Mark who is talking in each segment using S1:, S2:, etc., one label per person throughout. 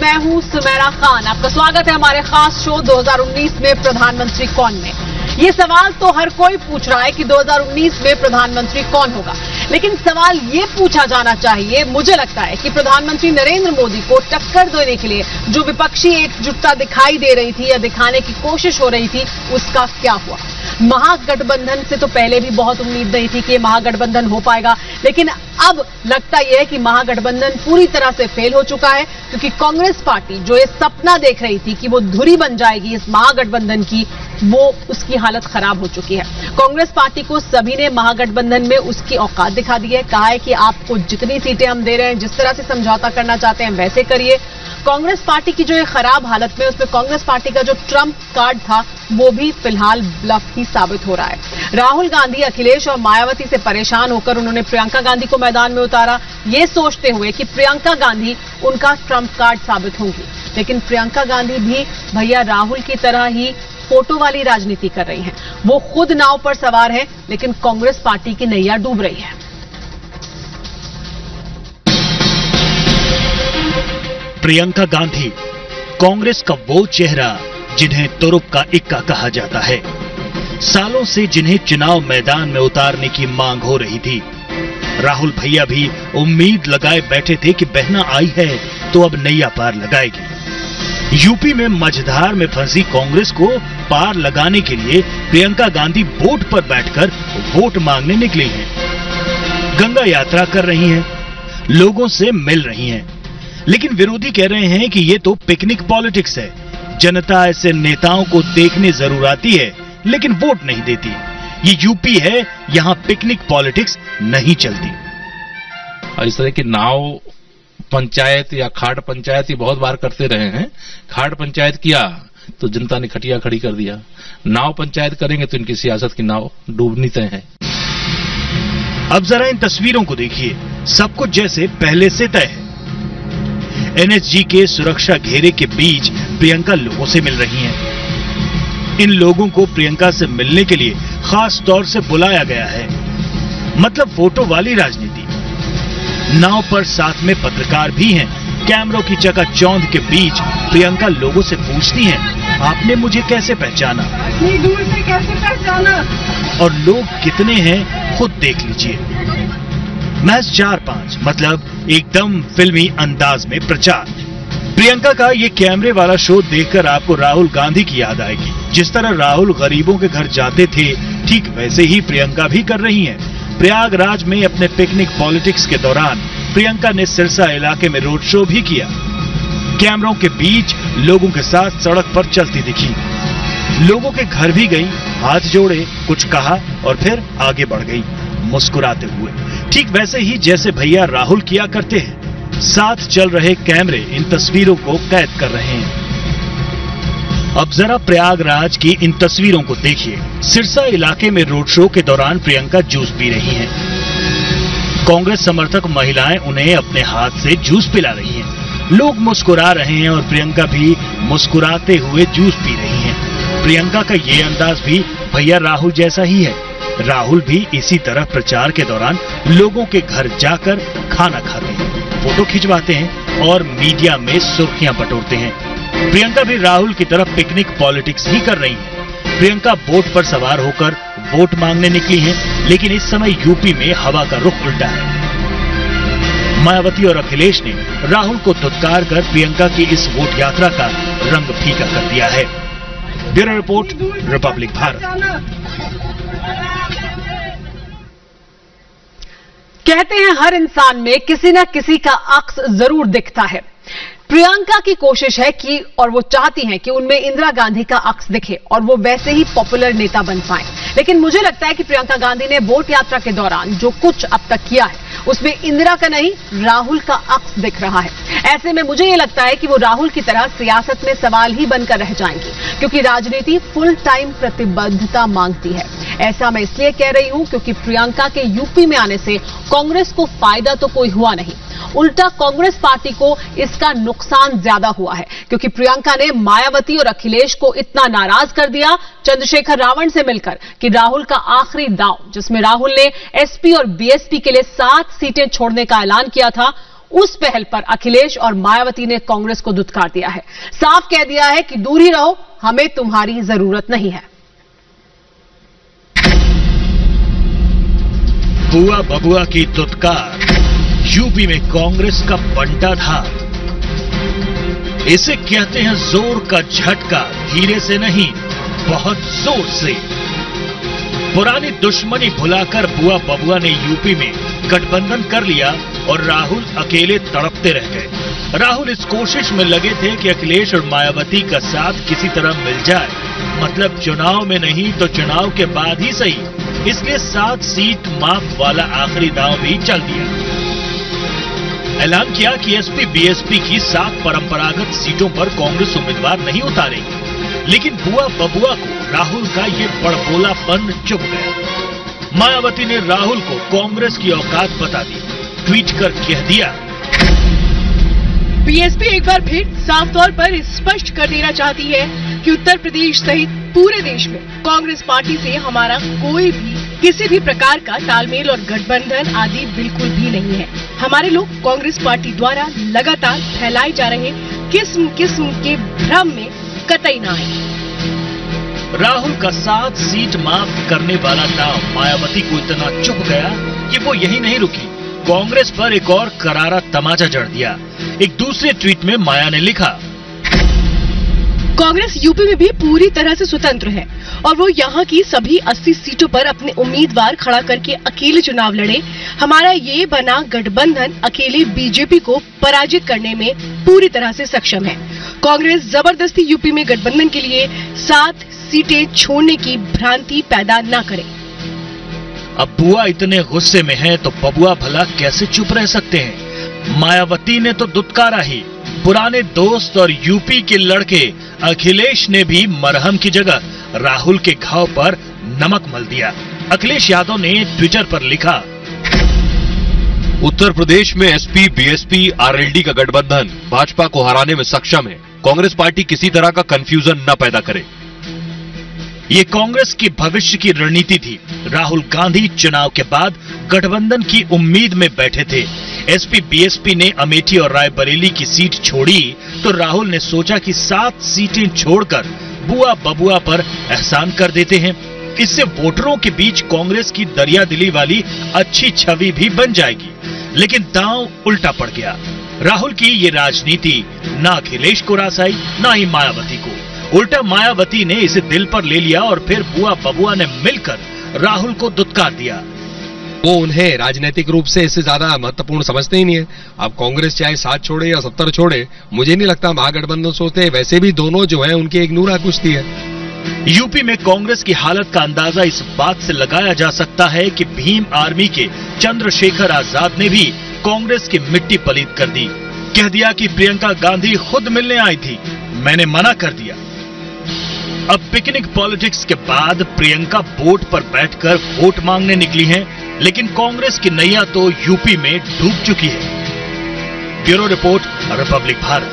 S1: मैं हूं सुमेरा खान। आपका स्वागत है हमारे खास शो 2019 में प्रधानमंत्री कौन में। ये सवाल तो हर कोई पूछ रहा है कि 2019 में प्रधानमंत्री कौन होगा, लेकिन सवाल ये पूछा जाना चाहिए, मुझे लगता है कि प्रधानमंत्री नरेंद्र मोदी को टक्कर देने के लिए जो विपक्षी एकजुटता दिखाई दे रही थी या दिखाने की कोशिश हो रही थी, उसका क्या हुआ। महागठबंधन से तो पहले भी बहुत उम्मीद नहीं थी कि ये महागठबंधन हो पाएगा, लेकिन अब लगता यह है कि महागठबंधन पूरी तरह से फेल हो चुका है, क्योंकि कांग्रेस पार्टी जो ये सपना देख रही थी कि वो धुरी बन जाएगी इस महागठबंधन की, वो उसकी हालत खराब हो चुकी है। कांग्रेस पार्टी को सभी ने महागठबंधन में उसकी औकात दिखा दी है। कहा है कि आपको जितनी सीटें हम दे रहे हैं, जिस तरह से समझौता करना चाहते हैं वैसे करिए। कांग्रेस पार्टी की जो ये खराब हालत में, उसमें कांग्रेस पार्टी का जो ट्रम्प कार्ड था वो भी फिलहाल ब्लफ ही साबित हो रहा है। राहुल गांधी, अखिलेश और मायावती से परेशान होकर उन्होंने प्रियंका गांधी को मैदान में उतारा, ये सोचते हुए कि प्रियंका गांधी उनका ट्रम्प कार्ड साबित होंगी। लेकिन प्रियंका गांधी भी भैया राहुल की तरह ही फोटो वाली राजनीति कर रही हैं। वो खुद नाव पर सवार है, लेकिन कांग्रेस पार्टी की नैया डूब रही है।
S2: प्रियंका गांधी कांग्रेस का वो चेहरा जिन्हें तुरुप का इक्का कहा जाता है। सालों से जिन्हें चुनाव मैदान में उतारने की मांग हो रही थी। राहुल भैया भी उम्मीद लगाए बैठे थे कि बहना आई है तो अब नैया पार लगाएगी। यूपी में मझधार में फंसी कांग्रेस को पार लगाने के लिए प्रियंका गांधी बोट पर बैठकर वोट मांगने निकली हैं। गंगा यात्रा कर रही हैं, लोगों से मिल रही हैं, लेकिन विरोधी कह रहे हैं कि ये तो पिकनिक पॉलिटिक्स है। जनता ऐसे नेताओं को देखने जरूर आती है, लेकिन वोट नहीं देती। ये यूपी है, यहाँ पिकनिक पॉलिटिक्स नहीं चलती।
S3: इस तरह की नाव पंचायत या खाड़ पंचायत ये बहुत बार करते रहे हैं। खाड़ पंचायत किया तो जनता ने खटिया खड़ी कर दिया। नाव पंचायत करेंगे तो इनकी सियासत की नाव डूबनी तय है।
S2: अब जरा इन तस्वीरों को देखिए, सब कुछ जैसे पहले से तय है। एनएसजी के सुरक्षा घेरे के बीच प्रियंका लोगों से मिल रही हैं। इन लोगों को प्रियंका से मिलने के लिए खास तौर से बुलाया गया है। मतलब फोटो वाली राजनीति। नाव पर साथ में पत्रकार भी हैं। कैमरों की चकाचौंध के बीच प्रियंका लोगों से पूछती हैं, आपने मुझे कैसे पहचाना?
S1: इतनी दूर से कैसे पहचाना?
S2: और लोग कितने हैं खुद देख लीजिए। महज 4-5, मतलब एकदम फिल्मी अंदाज में प्रचार। प्रियंका का ये कैमरे वाला शो देखकर आपको राहुल गांधी की याद आएगी। जिस तरह राहुल गरीबों के घर जाते थे, ठीक वैसे ही प्रियंका भी कर रही हैं। प्रयागराज में अपने पिकनिक पॉलिटिक्स के दौरान प्रियंका ने सिरसा इलाके में रोड शो भी किया। कैमरों के बीच लोगों के साथ सड़क पर चलती दिखी। लोगों के घर भी गई, हाथ जोड़े, कुछ कहा और फिर आगे बढ़ गई मुस्कुराते हुए, ठीक वैसे ही जैसे भैया राहुल किया करते हैं। साथ चल रहे कैमरे इन तस्वीरों को कैद कर रहे हैं। अब जरा प्रयागराज की इन तस्वीरों को देखिए। सिरसा इलाके में रोड शो के दौरान प्रियंका जूस पी रही हैं। कांग्रेस समर्थक महिलाएं उन्हें अपने हाथ से जूस पिला रही हैं। लोग मुस्कुरा रहे हैं और प्रियंका भी मुस्कुराते हुए जूस पी रही हैं। प्रियंका का ये अंदाज भी भैया राहुल जैसा ही है। राहुल भी इसी तरह प्रचार के दौरान लोगों के घर जाकर खाना खाते हैं, फोटो खिंचवाते हैं और मीडिया में सुर्खियां बटोरते हैं। प्रियंका भी राहुल की तरफ पिकनिक पॉलिटिक्स ही कर रही हैं। प्रियंका बोट पर सवार होकर वोट मांगने निकली हैं, लेकिन इस समय यूपी में हवा का रुख उल्टा है। मायावती और अखिलेश ने राहुल को धुतकार कर प्रियंका की इस वोट यात्रा का रंग फीका कर दिया है। Bureau report, Republic Bharat.
S1: कहते हैं हर इंसान में किसी न किसी का अक्स जरूर दिखता है। प्रियंका की कोशिश है कि, और वो चाहती हैं कि उनमें इंदिरा गांधी का अक्स दिखे और वो वैसे ही पॉपुलर नेता बन पाएं। लेकिन मुझे लगता है कि प्रियंका गांधी ने वोट यात्रा के दौरान जो कुछ अब तक किया है, उसमें इंदिरा का नहीं, राहुल का अक्स दिख रहा है। ऐसे में मुझे ये लगता है कि वो राहुल की तरह सियासत में सवाल ही बनकर रह जाएंगी, क्योंकि राजनीति फुल टाइम प्रतिबद्धता मांगती है। ऐसा मैं इसलिए कह रही हूं क्योंकि प्रियंका के यूपी में आने से कांग्रेस को फायदा तो कोई हुआ नहीं, उल्टा कांग्रेस पार्टी को इसका नुकसान ज्यादा हुआ है, क्योंकि प्रियंका ने मायावती और अखिलेश को इतना नाराज कर दिया चंद्रशेखर रावण से मिलकर कि राहुल का आखिरी दांव, जिसमें राहुल ने एसपी और बीएसपी के लिए 7 सीटें छोड़ने का ऐलान किया था, उस पहल पर अखिलेश और मायावती ने कांग्रेस को दुत्कार दिया है। साफ कह दिया है कि दूर ही रहो, हमें तुम्हारी जरूरत नहीं है।
S2: बुआ बबुआ की दुत्कार, यूपी में कांग्रेस का बंटाधार। इसे कहते हैं जोर का झटका, धीरे से नहीं बहुत जोर से। पुरानी दुश्मनी भुलाकर बुआ बबुआ ने यूपी में गठबंधन कर लिया और राहुल अकेले तड़पते रह गए। राहुल इस कोशिश में लगे थे कि अखिलेश और मायावती का साथ किसी तरह मिल जाए, मतलब चुनाव में नहीं तो चुनाव के बाद ही सही। इसलिए 7 सीट माफ वाला आखिरी दांव भी चल दिया। ऐलान किया कि एसपी बीएसपी की 7 परंपरागत सीटों पर कांग्रेस उम्मीदवार नहीं उतारेगी। लेकिन बुआ बबुआ को राहुल का ये बड़बोलापन चुभ गया। मायावती ने राहुल को कांग्रेस की औकात बता दी, ट्वीट कर कह दिया,
S4: बीएसपी एक बार फिर साफ तौर पर स्पष्ट कर देना चाहती है कि उत्तर प्रदेश सहित पूरे देश में कांग्रेस पार्टी से हमारा कोई भी किसी भी प्रकार का तालमेल और गठबंधन आदि बिल्कुल भी नहीं है। हमारे लोग कांग्रेस पार्टी द्वारा लगातार फैलाए जा रहे किस्म किस्म के भ्रम में कतई ना आए।
S2: राहुल का 7 सीट माफ करने वाला नाम मायावती को इतना चुभ गया कि वो यही नहीं रुकी, कांग्रेस पर एक और करारा तमाचा जड़ दिया। एक दूसरे ट्वीट में माया ने लिखा,
S4: कांग्रेस यूपी में भी पूरी तरह से स्वतंत्र है और वो यहाँ की सभी 80 सीटों पर अपने उम्मीदवार खड़ा करके अकेले चुनाव लड़े। हमारा ये बना गठबंधन अकेले बीजेपी को पराजित करने में पूरी तरह से सक्षम है। कांग्रेस जबरदस्ती यूपी में गठबंधन के लिए 7 सीटें छोड़ने की भ्रांति पैदा न करे।
S2: अब बुआ इतने गुस्से में है तो बबुआ भला कैसे चुप रह सकते हैं। मायावती ने तो दुत्कारा ही। पुराने दोस्त और यूपी के लड़के अखिलेश ने भी मरहम की जगह राहुल के घाव पर नमक मल दिया। अखिलेश यादव ने ट्विटर पर लिखा,
S5: उत्तर प्रदेश में एसपी बीएसपी आरएलडी का गठबंधन भाजपा को हराने में सक्षम है। कांग्रेस पार्टी किसी तरह का कंफ्यूजन न पैदा करे।
S2: ये कांग्रेस की भविष्य की रणनीति थी। राहुल गांधी चुनाव के बाद गठबंधन की उम्मीद में बैठे थे। एसपी बीएसपी ने अमेठी और रायबरेली की सीट छोड़ी तो राहुल ने सोचा कि 7 सीटें छोड़कर बुआ बबुआ पर एहसान कर देते हैं। इससे वोटरों के बीच कांग्रेस की दरियादिली वाली अच्छी छवि भी बन जाएगी। लेकिन दांव उल्टा पड़ गया। राहुल की ये राजनीति न अखिलेश को रास आई, न ही मायावती को। उल्टा मायावती ने इसे दिल पर ले लिया और फिर बुआ बबुआ ने मिलकर राहुल को दुत्कार दिया।
S6: वो उन्हें राजनीतिक रूप से इससे ज्यादा महत्वपूर्ण समझते ही नहीं है। अब कांग्रेस चाहे 7 छोड़े या 70 छोड़े, मुझे नहीं लगता महागठबंधन सोचते हैं। वैसे भी दोनों जो है उनकी एक नूरा कुश्ती है।
S2: यूपी में कांग्रेस की हालत का अंदाजा इस बात से लगाया जा सकता है कि भीम आर्मी के चंद्रशेखर आजाद ने भी कांग्रेस की मिट्टी पलीत कर दी। कह दिया कि प्रियंका गांधी खुद मिलने आई थी, मैंने मना कर दिया। अब पिकनिक पॉलिटिक्स के बाद प्रियंका बोट पर बैठकर वोट मांगने निकली हैं, लेकिन कांग्रेस की नैया तो यूपी में डूब चुकी है। Bureau report, Republic Bharat.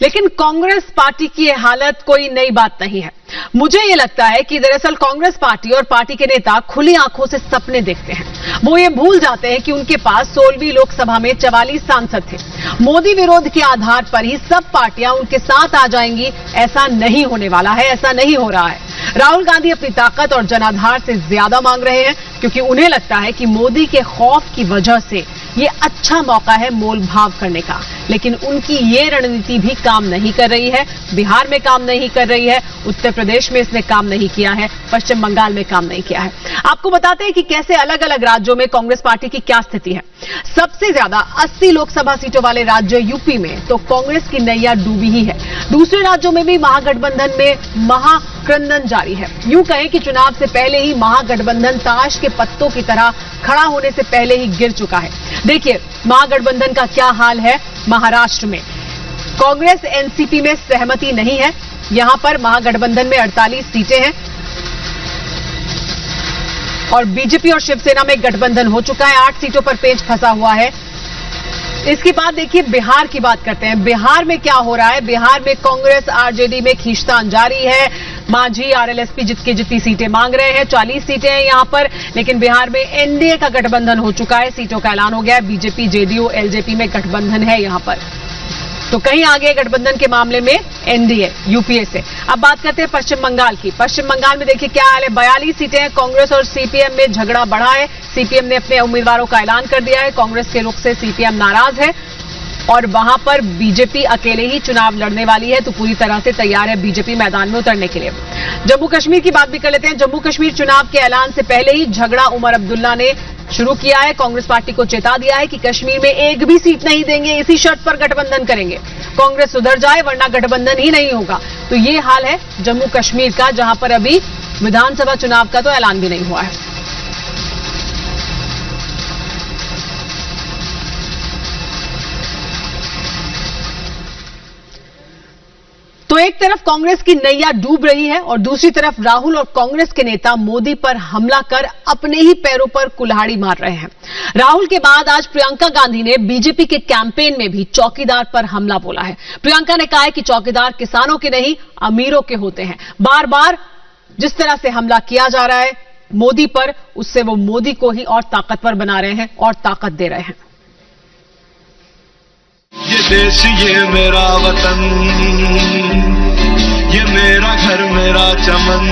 S1: लेकिन कांग्रेस पार्टी की यह हालत कोई नई बात नहीं है। मुझे ये लगता है कि दरअसल कांग्रेस पार्टी और पार्टी के नेता खुली आंखों से सपने देखते हैं। वो ये भूल जाते हैं कि उनके पास 16वीं लोकसभा में 44 सांसद थे। मोदी विरोध के आधार पर ही सब पार्टियां उनके साथ आ जाएंगी, ऐसा नहीं होने वाला है, ऐसा नहीं हो रहा है। राहुल गांधी अपनी ताकत और जनाधार से ज्यादा मांग रहे हैं क्योंकि उन्हें लगता है कि मोदी के खौफ की वजह से ये अच्छा मौका है मोल भाव करने का। लेकिन उनकी ये रणनीति भी काम नहीं कर रही है। बिहार में काम नहीं कर रही है, उत्तर प्रदेश में इसने काम नहीं किया है, पश्चिम बंगाल में काम नहीं किया है। आपको बताते हैं कि कैसे अलग अलग राज्यों में कांग्रेस पार्टी की क्या स्थिति है। सबसे ज्यादा 80 लोकसभा सीटों वाले राज्य यूपी में तो कांग्रेस की नैया डूबी ही है। दूसरे राज्यों में भी महागठबंधन में महाक्रंदन जारी है। यूं कहें कि चुनाव से पहले ही महागठबंधन ताश के पत्तों की तरह खड़ा होने से पहले ही गिर चुका है। देखिए महागठबंधन का क्या हाल है। महाराष्ट्र में कांग्रेस एनसीपी में सहमति नहीं है। यहां पर महागठबंधन में 48 सीटें हैं और बीजेपी और शिवसेना में गठबंधन हो चुका है। 8 सीटों पर पेच फंसा हुआ है। इसके बाद देखिए बिहार की बात करते हैं। बिहार में क्या हो रहा है। बिहार में कांग्रेस आरजेडी में खींचतान जारी है। मांझी आरएलएसपी जितनी सीटें मांग रहे हैं, 40 सीटें हैं यहां पर। लेकिन बिहार में एनडीए का गठबंधन हो चुका है, सीटों का ऐलान हो गया है। बीजेपी, जेडीयू, एलजेपी में गठबंधन है यहां पर। तो कहीं आगे गठबंधन के मामले में एनडीए यूपीए से। अब बात करते हैं पश्चिम बंगाल की। पश्चिम बंगाल में देखिए क्या हाल है। 42 सीटें हैं। कांग्रेस और सीपीएम में झगड़ा बढ़ा है। सीपीएम ने अपने उम्मीदवारों का ऐलान कर दिया है। कांग्रेस के रुख से सीपीएम नाराज है और वहां पर बीजेपी अकेले ही चुनाव लड़ने वाली है, तो पूरी तरह से तैयार है बीजेपी मैदान में उतरने के लिए। जम्मू कश्मीर की बात भी कर लेते हैं। जम्मू कश्मीर चुनाव के ऐलान से पहले ही झगड़ा उमर अब्दुल्ला ने शुरू किया है। कांग्रेस पार्टी को चेता दिया है कि कश्मीर में एक भी सीट नहीं देंगे, इसी शर्त पर गठबंधन करेंगे। कांग्रेस सुधर जाए वरना गठबंधन ही नहीं होगा। तो ये हाल है जम्मू कश्मीर का, जहां पर अभी विधानसभा चुनाव का तो ऐलान भी नहीं हुआ है। तो एक तरफ कांग्रेस की नैया डूब रही है और दूसरी तरफ राहुल और कांग्रेस के नेता मोदी पर हमला कर अपने ही पैरों पर कुल्हाड़ी मार रहे हैं। राहुल के बाद आज प्रियंका गांधी ने बीजेपी के कैंपेन में भी चौकीदार पर हमला बोला है। प्रियंका ने कहा है कि चौकीदार किसानों के नहीं, अमीरों के होते हैं। बार बार जिस तरह से हमला किया जा रहा है मोदी पर, उससे वो मोदी को ही और ताकतवर बना रहे हैं और ताकत दे रहे हैं।
S7: ये देश, ये मेरा वतन, ये मेरा घर, मेरा चमन।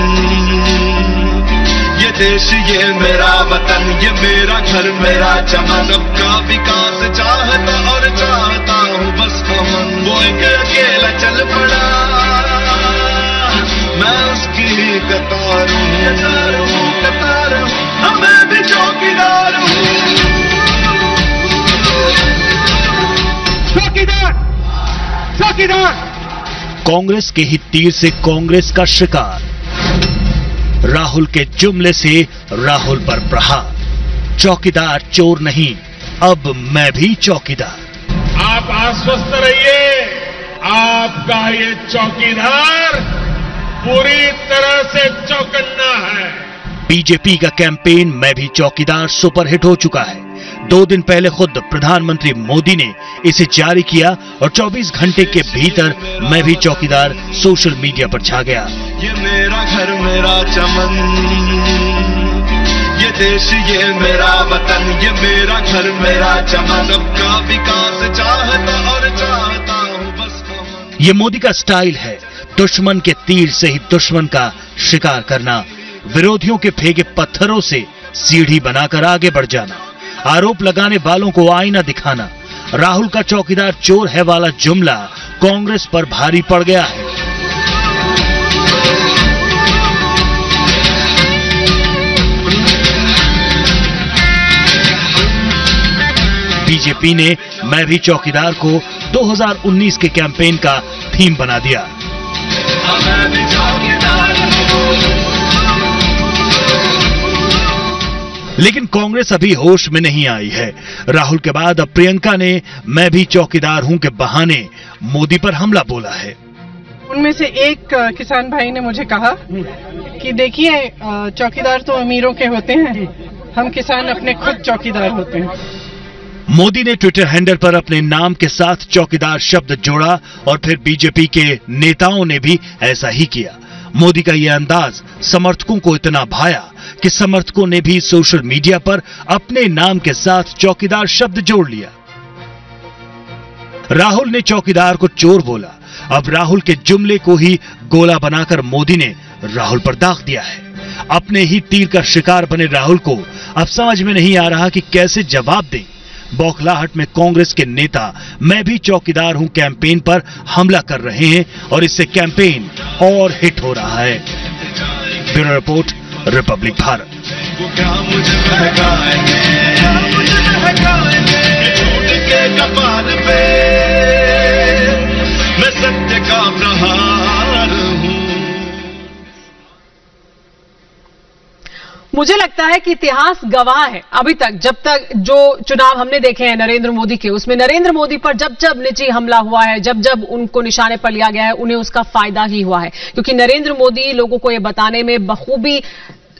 S7: ये देश, ये मेरा वतन, ये मेरा घर, मेरा चमन। अब का विकास चाहता और चाहता हूँ बस अमन। वो एक अकेला चल पड़ा, मैं उसकी कतार हूँ, कतार हूँ, मैं भी चौकीदार हूँ।
S2: कांग्रेस के ही तीर से कांग्रेस का शिकार, राहुल के जुमले से राहुल पर प्रहार। चौकीदार चोर नहीं, अब मैं भी चौकीदार।
S8: आप आश्वस्त रहिए, आपका ये चौकीदार पूरी तरह से चौकन्ना है।
S2: बीजेपी का कैंपेन मैं भी चौकीदार सुपरहिट हो चुका है। 2 दिन पहले खुद प्रधानमंत्री मोदी ने इसे जारी किया और 24 घंटे के भीतर मैं भी चौकीदार सोशल मीडिया पर छा गया।
S7: ये मेरा घर, मेरा चमन, ये देश, ये मेरा वतन, ये मेरा घर, मेरा चमन। अब का विकास चाहता और चाहता हूँ बस अमन।
S2: ये मोदी का स्टाइल है, दुश्मन के तीर से ही दुश्मन का शिकार करना, विरोधियों के फेंके पत्थरों से सीढ़ी बनाकर आगे बढ़ जाना, आरोप लगाने वालों को आईना दिखाना। राहुल का चौकीदार चोर है वाला जुमला कांग्रेस पर भारी पड़ गया है। बीजेपी ने मैं भी चौकीदार को 2019 के कैंपेन का थीम बना दिया। लेकिन कांग्रेस अभी होश में नहीं आई है। राहुल के बाद अब प्रियंका ने मैं भी चौकीदार हूं के बहाने मोदी पर हमला बोला है।
S9: उनमें से एक किसान भाई ने मुझे कहा कि देखिए, चौकीदार तो अमीरों के होते हैं, हम किसान अपने खुद चौकीदार होते हैं।
S2: मोदी ने ट्विटर हैंडल पर अपने नाम के साथ चौकीदार शब्द जोड़ा और फिर बीजेपी के नेताओं ने भी ऐसा ही किया। मोदी का यह अंदाज समर्थकों को इतना भाया कि समर्थकों ने भी सोशल मीडिया पर अपने नाम के साथ चौकीदार शब्द जोड़ लिया। राहुल ने चौकीदार को चोर बोला। अब राहुल के जुमले को ही गोला बनाकर मोदी ने राहुल पर दाग दिया है। अपने ही तीर का शिकार बने राहुल को अब समझ में नहीं आ रहा कि कैसे जवाब दें। बौखलाहट में कांग्रेस के नेता मैं भी चौकीदार हूं कैंपेन पर हमला कर रहे हैं और इससे कैंपेन और हिट हो रहा है। Bureau report, Republic Bharat.
S7: वो क्या मुझे बहकाएंगे, झूठ के कपाल पे मैं सत्य का प्रहार हूं।
S1: मुझे लगता है कि इतिहास गवाह है अभी तक, जब तक जो चुनाव हमने देखे हैं नरेंद्र मोदी के, उसमें नरेंद्र मोदी पर जब जब निजी हमला हुआ है, जब जब उनको निशाने पर लिया गया है, उन्हें उसका फायदा ही हुआ है। क्योंकि नरेंद्र मोदी लोगों को यह बताने में बखूबी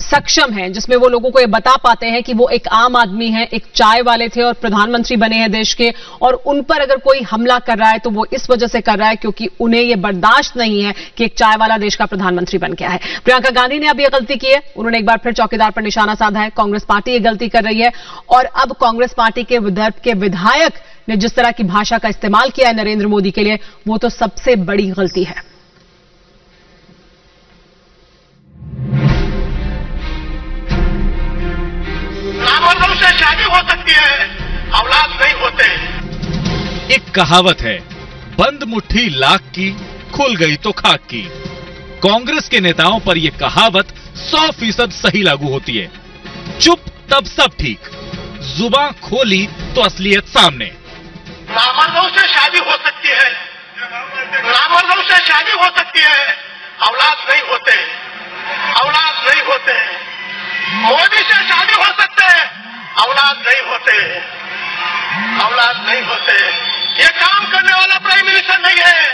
S1: सक्षम हैं, जिसमें वो लोगों को ये बता पाते हैं कि वो एक आम आदमी हैं, एक चाय वाले थे और प्रधानमंत्री बने हैं देश के, और उन पर अगर कोई हमला कर रहा है तो वो इस वजह से कर रहा है क्योंकि उन्हें ये बर्दाश्त नहीं है कि एक चाय वाला देश का प्रधानमंत्री बन गया है। प्रियंका गांधी ने अब ये गलती की है, उन्होंने एक बार फिर चौकीदार पर निशाना साधा है। कांग्रेस पार्टी ये गलती कर रही है और अब कांग्रेस पार्टी के विदर्भ के विधायक ने जिस तरह की भाषा का इस्तेमाल किया है नरेंद्र मोदी के लिए, वो तो सबसे बड़ी गलती है।
S10: ब्राह्मणों से शादी हो सकती है, औलाद नहीं होते।
S2: एक कहावत है, बंद मुट्ठी लाख की, खुल गई तो खाक की। कांग्रेस के नेताओं पर यह कहावत 100% सही लागू होती है। चुप तब सब ठीक, जुबान खोली तो असलियत सामने।
S10: ब्राह्मणों से शादी हो सकती है, ब्राह्मणों से शादी हो सकती है, औलाद नहीं होते, औलाद नहीं होते। मोदी से शादी हो सकते हैं, औलाद नहीं होते, औलाद नहीं होते। ये काम करने वाला प्राइम मिनिस्टर नहीं है,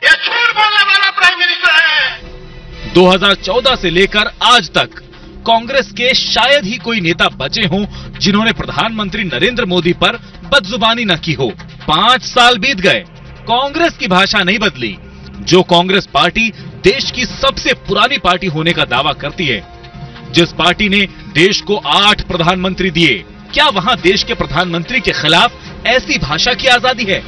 S10: ये झूठ बोलने वाला प्राइम मिनिस्टर है।
S2: 2014 से लेकर आज तक कांग्रेस के शायद ही कोई नेता बचे हों जिन्होंने प्रधानमंत्री नरेंद्र मोदी पर बदजुबानी न की हो। 5 साल बीत गए, कांग्रेस की भाषा नहीं बदली। जो कांग्रेस पार्टी देश की सबसे पुरानी पार्टी होने का दावा करती है, जिस पार्टी ने देश को 8 प्रधानमंत्री दिए, क्या वहां देश के प्रधानमंत्री के खिलाफ ऐसी भाषा की आजादी है?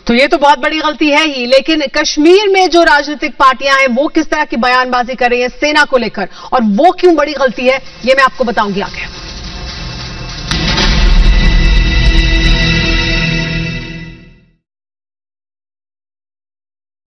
S1: तो ये तो बहुत बड़ी गलती है ही, लेकिन कश्मीर में जो राजनीतिक पार्टियां हैं वो किस तरह की बयानबाजी कर रही हैं सेना को लेकर, और वो क्यों बड़ी गलती है, ये मैं आपको बताऊंगी आगे।